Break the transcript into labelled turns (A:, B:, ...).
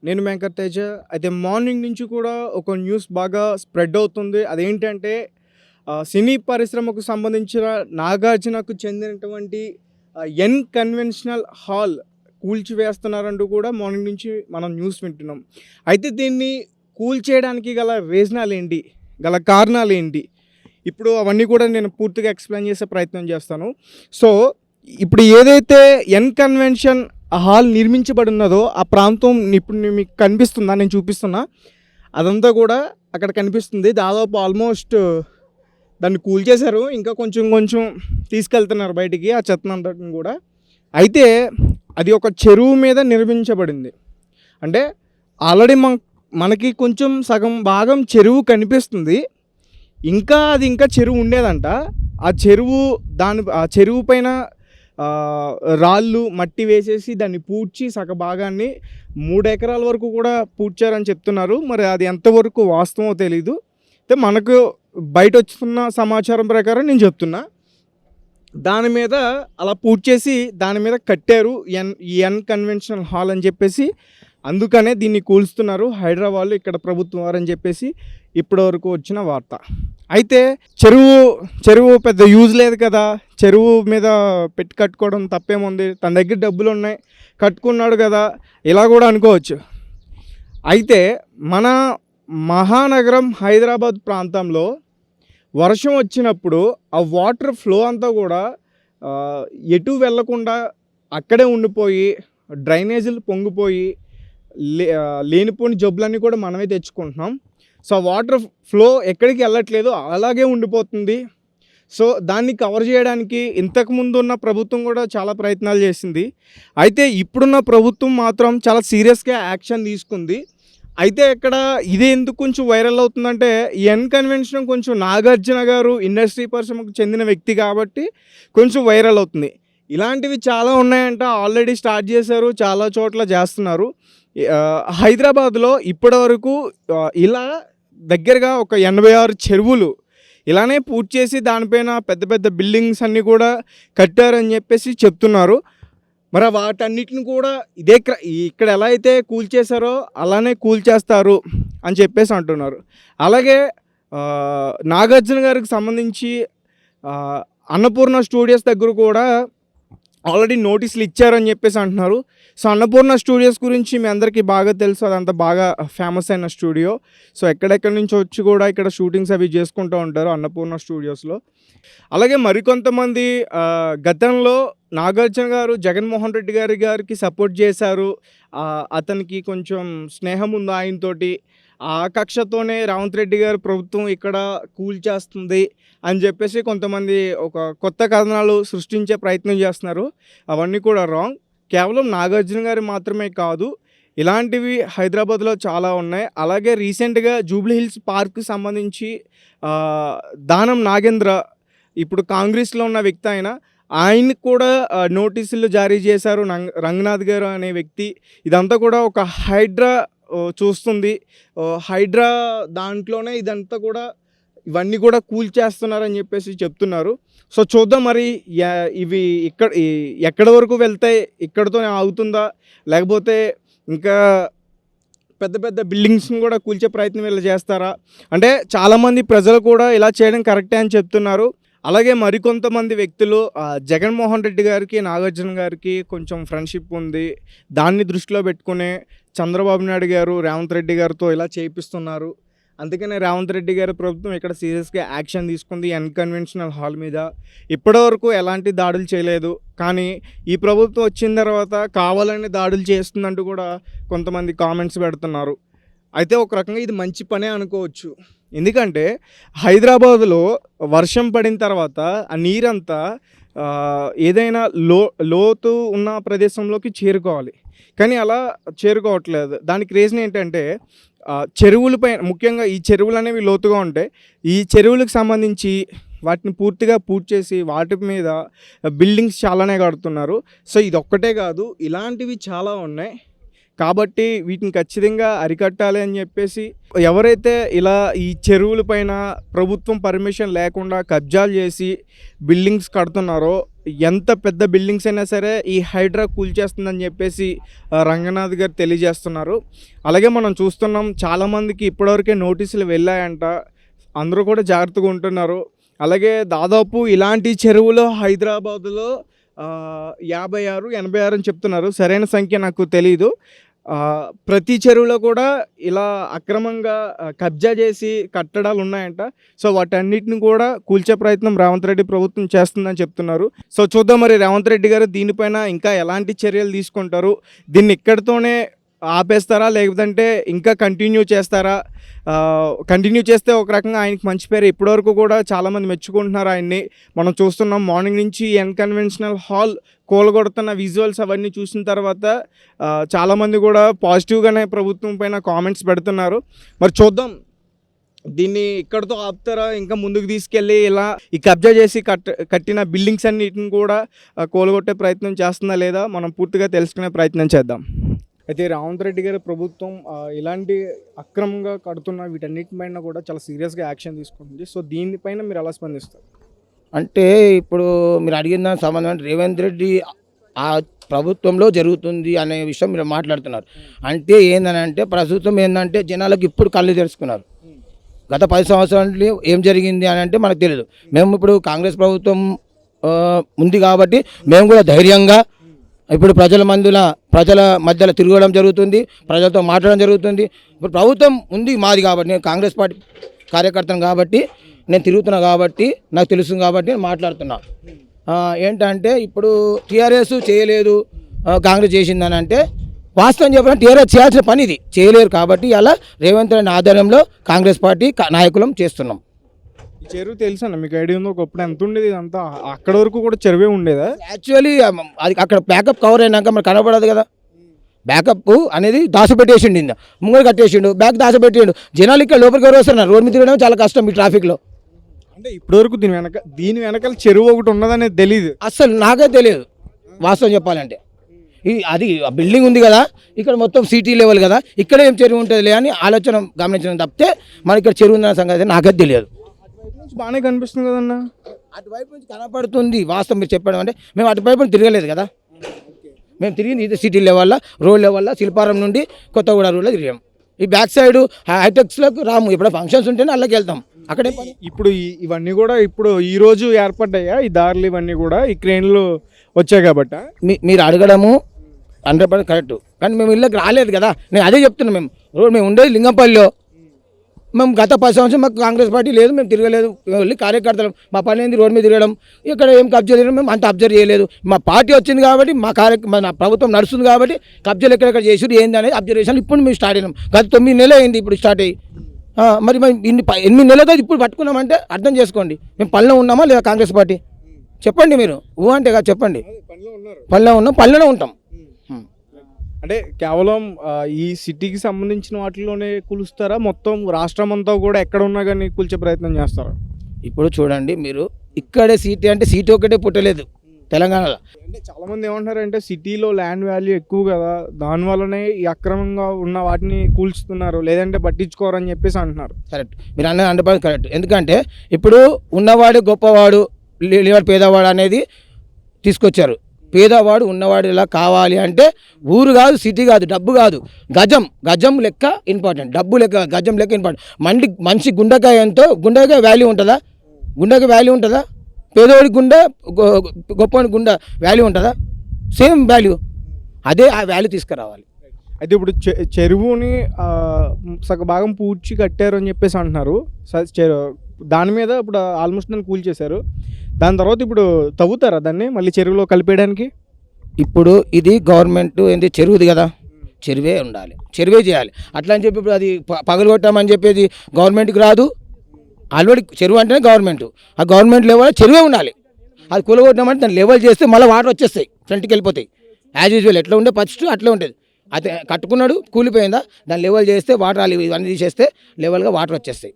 A: నేను వెంకట్ తేజ. అయితే మార్నింగ్ నుంచి కూడా ఒక న్యూస్ బాగా స్ప్రెడ్ అవుతుంది. అదేంటంటే సినీ పరిశ్రమకు సంబంధించిన నాగార్జునకు చెందినటువంటి ఎన్ కన్వెన్షనల్ హాల్ కూల్చివేస్తున్నారంటూ కూడా మార్నింగ్ నుంచి మనం న్యూస్ వింటున్నాం. అయితే దీన్ని కూల్చేయడానికి గల రీజనాలేంటి? గల కారణాలేంటి? ఇప్పుడు అవన్నీ కూడా నేను పూర్తిగా ఎక్స్‌ప్లెయిన్ చేసే ప్రయత్నం చేస్తాను. సో, ఇప్పుడు ఏదైతే ఎన్ కన్వెన్షన్ హాల్ నిర్మించబడున్నదో ఆ ప్రాంతం ఇప్పుడు మీకు కనిపిస్తుందా? నేను చూపిస్తున్నా. అదంతా కూడా అక్కడ కనిపిస్తుంది. దాదాపు ఆల్మోస్ట్ దాన్ని కూల్చేశారు. ఇంకా కొంచెం కొంచెం తీసుకెళ్తున్నారు బయటికి ఆ చెత్తనంతటిని కూడా. అయితే అది ఒక చెరువు మీద నిర్మించబడింది. అంటే ఆల్రెడీ మనకి కొంచెం సగం భాగం చెరువు కనిపిస్తుంది. ఇంకా చెరువు ఉండేదంట. ఆ చెరువు పైన రాళ్ళు మట్టి వేసేసి దాన్ని పూడ్చి సగ భాగాన్ని 3 ఎకరాల వరకు కూడా పూడ్చారని చెప్తున్నారు. మరి అది ఎంతవరకు వాస్తవమో తెలీదు. అయితే మనకు బయట వస్తున్న సమాచారం ప్రకారం నేను చెప్తున్నా. దాని మీద అలా పూడ్చేసి దాని మీద కట్టారు ఎన్ కన్వెన్షనల్ హాల్ అని చెప్పేసి. అందుకనే దీన్ని కూల్స్తున్నారు హైదరాబాద్లో ఇక్కడ ప్రభుత్వం వారని చెప్పేసి ఇప్పటివరకు వచ్చిన వార్త. అయితే చెరువు పెద్ద యూజ్ లేదు కదా, చెరువు మీద పెట్టి కట్టుకోవడం తప్పేముంది, తన దగ్గర డబ్బులు ఉన్నాయి కట్టుకున్నాడు కదా, ఇలా కూడా అనుకోవచ్చు. అయితే మన మహానగరం హైదరాబాద్ ప్రాంతంలో వర్షం వచ్చినప్పుడు ఆ వాటర్ ఫ్లో అంతా కూడా ఎటు వెళ్లకుండా అక్కడే ఉండిపోయి డ్రైనేజీలు పొంగిపోయి లేనిపోని జబ్బులన్నీ కూడా మనమే తెచ్చుకుంటున్నాం. సో వాటర్ ఫ్లో ఎక్కడికి వెళ్ళట్లేదు, అలాగే ఉండిపోతుంది. సో దాన్ని కవర్ చేయడానికి ఇంతకుముందు ఉన్న ప్రభుత్వం కూడా చాలా ప్రయత్నాలు చేసింది. అయితే ఇప్పుడున్న ప్రభుత్వం మాత్రం చాలా సీరియస్గా యాక్షన్ తీసుకుంది. అయితే ఇక్కడ ఇదే ఎందుకు కొంచెం వైరల్ అవుతుందంటే ఎన్ కన్వెన్షన్ కొంచెం నాగార్జున గారు ఇండస్ట్రీ పరిశ్రమకు చెందిన వ్యక్తి కాబట్టి కొంచెం వైరల్ అవుతుంది. ఇలాంటివి చాలా ఉన్నాయంట, ఆల్రెడీ స్టార్ట్ చేశారు, చాలా చోట్ల చేస్తున్నారు. హైదరాబాద్లో ఇప్పటివరకు ఇలా దగ్గరగా ఒక 86 చెరువులు ఇలానే పూర్తి చేసి దానిపైన పెద్ద పెద్ద బిల్డింగ్స్ అన్నీ కూడా కట్టారని చెప్పేసి చెప్తున్నారు. మరి వాటన్నిటిని కూడా ఇక్కడ ఎలా అయితే కూల్చేశారో అలానే కూల్చేస్తారు అని చెప్పేసి అంటున్నారు. అలాగే నాగార్జున గారికి సంబంధించి అన్నపూర్ణ స్టూడియోస్ దగ్గర కూడా ఆల్రెడీ నోటీసులు ఇచ్చారని చెప్పేసి అంటున్నారు. సో అన్నపూర్ణ స్టూడియోస్ గురించి మీ అందరికీ బాగా తెలుసు, అదంతా బాగా ఫేమస్ అయిన స్టూడియో. సో ఎక్కడెక్కడి నుంచి వచ్చి కూడా ఇక్కడ షూటింగ్స్ అవి చేసుకుంటూ ఉంటారు అన్నపూర్ణ స్టూడియోస్లో. అలాగే మరికొంతమంది గతంలో నాగార్జున గారు జగన్మోహన్ రెడ్డి గారికి సపోర్ట్ చేశారు, అతనికి కొంచెం స్నేహం ఉంది ఆయనతోటి, ఆ కక్షతోనే రేవంత్ రెడ్డి గారు ప్రభుత్వం ఇక్కడ కూల్చేస్తుంది అని చెప్పేసి కొంతమంది ఒక కొత్త కథనాలు సృష్టించే ప్రయత్నం చేస్తున్నారు. అవన్నీ కూడా రాంగ్. కేవలం నాగార్జున గారు మాత్రమే కాదు, ఇలాంటివి హైదరాబాద్లో చాలా ఉన్నాయి. అలాగే రీసెంట్గా జూబ్లీ హిల్స్ పార్క్కి సంబంధించి దానం నాగేంద్ర ఇప్పుడు కాంగ్రెస్లో ఉన్న వ్యక్తి ఆయనకు కూడా నోటీసులు జారీ చేశారు రంగనాథ్ గారు అనే వ్యక్తి. ఇదంతా కూడా ఒక హైడ్రా చూస్తుంది, హైడ్రా దాంట్లోనే ఇదంతా కూడా ఇవన్నీ కూడా కూల్చేస్తున్నారని చెప్పేసి చెప్తున్నారు. సో చూద్దాం మరి ఇవి ఎక్కడి వరకు వెళ్తాయి, ఇక్కడితోనే ఆగుతుందా లేకపోతే ఇంకా పెద్ద పెద్ద బిల్డింగ్స్ని కూడా కూల్చే ప్రయత్నం ఇలా చేస్తారా అంటే చాలామంది ప్రజలు కూడా ఇలా చేయడం కరెక్టే అని చెప్తున్నారు. అలాగే మరికొంతమంది వ్యక్తులు జగన్మోహన్ రెడ్డి గారికి నాగార్జున గారికి కొంచెం ఫ్రెండ్షిప్ ఉంది, దాన్ని దృష్టిలో పెట్టుకునే చంద్రబాబు నాయుడు గారు రేవంత్ రెడ్డి గారితో ఇలా చేయిస్తున్నారు. అందుకనే రేవంత్ రెడ్డి గారి ప్రభుత్వం ఇక్కడ సీరియస్గా యాక్షన్ తీసుకుంది ఎన్ కన్వెన్షనల్ హాల్ మీద. ఇప్పటివరకు ఎలాంటి దాడులు చేయలేదు, కానీ ఈ ప్రభుత్వం వచ్చిన తర్వాత కావాలని దాడులు చేస్తుందంటూ కూడా కొంతమంది కామెంట్స్ పెడుతున్నారు. అయితే ఒక రకంగా ఇది మంచి పనే అనుకోవచ్చు. ఎందుకంటే హైదరాబాదులో వర్షం పడిన తర్వాత ఆ నీరంతా ఏదైనా లోతు ఉన్న ప్రదేశంలోకి చేరుకోవాలి, కానీ అలా చేరుకోవట్లేదు. దానికి రీజన్ ఏంటంటే చెరువులపై ముఖ్యంగా ఈ చెరువులు అనేవి లోతుగా ఉంటాయి. ఈ చెరువులకు సంబంధించి వాటిని పూర్తిగా పూడ్చేసి వాటి మీద బిల్డింగ్స్ చాలానే కడుతున్నారు. సో ఇది ఒక్కటే కాదు, ఇలాంటివి చాలా ఉన్నాయి. కాబట్టి వీటిని ఖచ్చితంగా అరికట్టాలి అని చెప్పేసి ఎవరైతే ఇలా ఈ చెరువుల పైన ప్రభుత్వం పర్మిషన్ లేకుండా కబ్జాలు చేసి బిల్డింగ్స్ కడుతున్నారో ఎంత పెద్ద బిల్డింగ్స్ అయినా సరే ఈ హైడ్రా కూల్చేస్తుందని చెప్పేసి రంగనాథ్ గారు తెలియజేస్తున్నారు. అలాగే మనం చూస్తున్నాం చాలామందికి ఇప్పటివరకే నోటీసులు వెళ్ళాయంట, అందరూ కూడా జాగ్రత్తగా ఉంటున్నారు. అలాగే దాదాపు ఇలాంటి చెరువులు హైదరాబాదులో 56, 86 అని చెప్తున్నారు, సరైన సంఖ్య నాకు తెలీదు. ప్రతి చెరువులో కూడా ఇలా అక్రమంగా కబ్జా చేసి కట్టడాలు ఉన్నాయంట. సో వాటన్నిటిని కూడా కూల్చే ప్రయత్నం రేవంత్ రెడ్డి ప్రభుత్వం చేస్తుందని చెప్తున్నారు. సో చూద్దాం మరి రేవంత్ రెడ్డి గారు దీనిపైన ఇంకా ఎలాంటి చర్యలు తీసుకుంటారు, దీన్ని ఇక్కడితోనే ఆపేస్తారా లేదంటే ఇంకా కంటిన్యూ చేస్తారా? కంటిన్యూ చేస్తే ఒక రకంగా ఆయనకి మంచి పేరు, ఇప్పటివరకు కూడా చాలామంది మెచ్చుకుంటున్నారు ఆయన్ని. మనం చూస్తున్నాం మార్నింగ్ నుంచి అన్కన్వెన్షనల్ హాల్ కూలగొడుతున్న విజువల్స్ అవన్నీ చూసిన తర్వాత చాలామంది కూడా పాజిటివ్గానే ప్రభుత్వం పైన కామెంట్స్ పెడుతున్నారు. మరి చూద్దాం దీన్ని ఇక్కడితో ఆపుతారా, ఇంకా ముందుకు తీసుకెళ్ళి ఇలా ఈ కబ్జా చేసి కట్టిన బిల్డింగ్స్ అన్నిటిని కూడా కూలగొట్టే ప్రయత్నం చేస్తుందా లేదా మనం పూర్తిగా తెలుసుకునే ప్రయత్నం చేద్దాం. అయితే రేవంత్ రెడ్డి గారి ప్రభుత్వం ఇలాంటి అక్రమంగా కడుతున్న వీటన్నిటిపైన కూడా చాలా సీరియస్గా యాక్షన్ తీసుకుంటుంది. సో దీనిపైన మీరు ఎలా స్పందిస్తారు?
B: అంటే ఇప్పుడు మీరు అడిగిన దానికి సంబంధం రేవంత్ రెడ్డి ఆ ప్రభుత్వంలో జరుగుతుంది అనే విషయం మీరు మాట్లాడుతున్నారు. అంటే ఏంటంటే ప్రస్తుతం ఏంటంటే జనాలకు ఇప్పుడు కళ్ళు తెరుచుకున్నారు. గత 10 సంవత్సరాలు ఏం జరిగింది అని అంటే మనకు తెలియదు. మేము ఇప్పుడు కాంగ్రెస్ ప్రభుత్వం ఉంది కాబట్టి మేము కూడా ధైర్యంగా ఇప్పుడు ప్రజల మధ్యలో తిరగడం జరుగుతుంది, ప్రజలతో మాట్లాడడం జరుగుతుంది. ఇప్పుడు ప్రభుత్వం ఉంది మాది కాబట్టి, నేను కాంగ్రెస్ పార్టీ కార్యకర్తను కాబట్టి నేను తిరుగుతున్నా కాబట్టి నాకు తెలుసు కాబట్టి నేను మాట్లాడుతున్నా. ఏంటంటే ఇప్పుడు టీఆర్ఎస్ చేయలేదు, కాంగ్రెస్ చేసిందని అంటే వాస్తవం చెప్పిన టీఆర్ఎస్ చేయాల్సిన పని ఇది చేయలేరు కాబట్టి అలా రేవంత్ రెడ్డి ఆధ్వర్యంలో కాంగ్రెస్ పార్టీ నాయకులం చేస్తున్నాం.
A: ఈ చెరువు తెలుసా మీకు? ఐడియా ఉందో? ఒకప్పుడు ఎంత ఉండేది ఇదంతా? అక్కడ వరకు కూడా చెరువే ఉండేదా?
B: యాక్చువల్లీ అది అక్కడ బ్యాకప్ కవర్ అయినాక మనకు కనపడదు కదా. బ్యాకప్ అనేది దాచిపెట్టేసిండు, ముంగడు కట్టేసిండు, బ్యాక్ దాచిపెట్టిండు. జనాలు ఇక్కడ లోపలికి ఎవరు వస్తున్నారు, రోడ్ మీద తిరగడం చాలా కష్టం ఈ ట్రాఫిక్లో.
A: అంటే ఇప్పటివరకు దీని వెనకాల చెరువు ఒకటి ఉన్నదనేది తెలియదు,
B: అస్సలు నాకే తెలియదు వాస్తవం చెప్పాలంటే. అది బిల్డింగ్ ఉంది కదా, ఇక్కడ మొత్తం సిటీ లెవెల్ కదా, ఇక్కడ ఏం చెరువు ఉంటుందిలే అని ఆలోచన గమనించడం తప్పితే మనకి ఇక్కడ చెరువు ఉందన్న సంగతి నాకే తెలియదు.
A: బాగానే కనిపిస్తుంది కదన్నా,
B: అటువైపు నుంచి కనపడుతుంది వాస్తవం మీరు చెప్పడం. అంటే మేము అటువైపు తిరగలేదు కదా, మేము తిరిగింది ఇది సిటీ లెవెల్లో, రోడ్ లెవెల్లో, శిల్పారం నుండి కొత్తగూడ రోడ్లో తిరిగాం. ఈ బ్యాక్ సైడ్ హైటెక్స్లోకి రాము, ఇప్పుడు ఫంక్షన్స్ ఉంటేనే అల్లకి వెళ్తాం. అక్కడే
A: ఇప్పుడు ఇవన్నీ కూడా ఇప్పుడు ఈ రోజు ఏర్పడ్డాయా ఈ దారులు? ఇవన్నీ కూడా ఈ క్రేన్లు వచ్చాయి కాబట్టి
B: మీరు అడగడము 100% కరెక్ట్. కానీ మేము ఇళ్ళకి రాలేదు కదా, నేను అదే చెప్తున్నాను. మేము ఉండేది లింగంపల్లిలో. మేము గత 10 సంవత్సరం మాకు కాంగ్రెస్ పార్టీ లేదు, మేము తిరగలేదు. వెళ్ళి కార్యకర్తలు మా పని ఏంది రోడ్ మీద తిరగడం, ఇక్కడ ఏం కబ్జా చేయడం మేము అంత అబ్జర్వ్ చేయలేదు. మా పార్టీ వచ్చింది కాబట్టి మన ప్రభుత్వం నడుస్తుంది కాబట్టి కబ్జాలు ఎక్కడెక్కడ చేసి ఏంది అనేది అబ్జర్వేషన్ ఇప్పుడు మేము స్టార్ట్ అయినాం. గత 9 నెలలు అయింది ఇప్పుడు స్టార్ట్ అయ్యి. మరి మేము 8 నెలలతో ఇప్పుడు పట్టుకున్నామంటే అర్థం చేసుకోండి, మేము పనిలో ఉన్నామా లేదా కాంగ్రెస్ పార్టీ? చెప్పండి మీరు అంటే కదా చెప్పండి. పనిలో ఉన్నాం, పనిలోనే ఉంటాం.
A: అంటే కేవలం ఈ సిటీకి సంబంధించిన వాటిలోనే కూలుస్తారా, మొత్తం రాష్ట్రం అంతా కూడా ఎక్కడ ఉన్నా కానీ కూల్చే ప్రయత్నం చేస్తారా?
B: ఇప్పుడు చూడండి మీరు, ఇక్కడే సిటీ అంటే సిటీ ఒకటే పుట్టలేదు తెలంగాణలో.
A: అంటే చాలామంది ఏమంటారంటే సిటీలో ల్యాండ్ వాల్యూ ఎక్కువ కదా, దానివల్లనే ఈ అక్రమంగా ఉన్న వాటిని కూల్చుతున్నారు, లేదంటే పట్టించుకోరని చెప్పేసి అంటున్నారు.
B: కరెక్ట్, మీరు అన్నది 100% కరెక్ట్. ఎందుకంటే ఇప్పుడు ఉన్నవాడు గొప్పవాడు, పేదవాడు అనేది తీసుకొచ్చారు. పేదవాడు ఉన్నవాడు ఇలా కావాలి అంటే ఊరు కాదు, సిటీ కాదు, డబ్బు కాదు, గజం లెక్క ఇంపార్టెంట్. డబ్బు లెక్క గజం లెక్క ఇంపార్టెంట్. మనిషి గుండెకాయ ఎంతో, గుండెకాయ వాల్యూ ఉంటుందా? గుండెకి వాల్యూ ఉంటుందా? పేదవాడి గుండె, గొప్పవాడి గుండె వాల్యూ ఉంటుందా? Same value. అదే ఆ వాల్యూ తీసుకురావాలి.
A: అయితే ఇప్పుడు చెరువుని సగభాగం పూడ్చి కట్టారు అని చెప్పేసి అంటున్నారు. దాని మీద ఇప్పుడు ఆల్మోస్ట్ దాన్ని కూల్చేశారు. దాని తర్వాత ఇప్పుడు తవ్వుతారా దాన్ని మళ్ళీ చెరువులో కలిపేయడానికి?
B: ఇప్పుడు ఇది గవర్నమెంట్ ఏంటి చెరువుది కదా, చెరువే ఉండాలి, చెరువే చేయాలి. అట్లా అని చెప్పి ఇప్పుడు అది పగలగొట్టామని చెప్పేది గవర్నమెంట్కి రాదు. ఆల్రెడీ చెరువు అంటేనే గవర్నమెంట్, ఆ గవర్నమెంట్ లెవెల్ చెరువే ఉండాలి. అది కూలగొట్టామంటే దాన్ని లెవెల్ చేస్తే మళ్ళీ వాటర్ వచ్చేస్తాయి, ఫ్రంట్కి వెళ్ళిపోతాయి. యాజ్ యూజువల్ ఎట్లా ఉండే ఫస్ట్ అట్లా ఉంటుంది. అయితే కట్టుకున్నాడు కూలిపోయిందా, దాన్ని లెవెల్ చేస్తే వాటర్ ఇవన్నీ తీసేస్తే లెవెల్గా వాటర్ వచ్చేస్తాయి.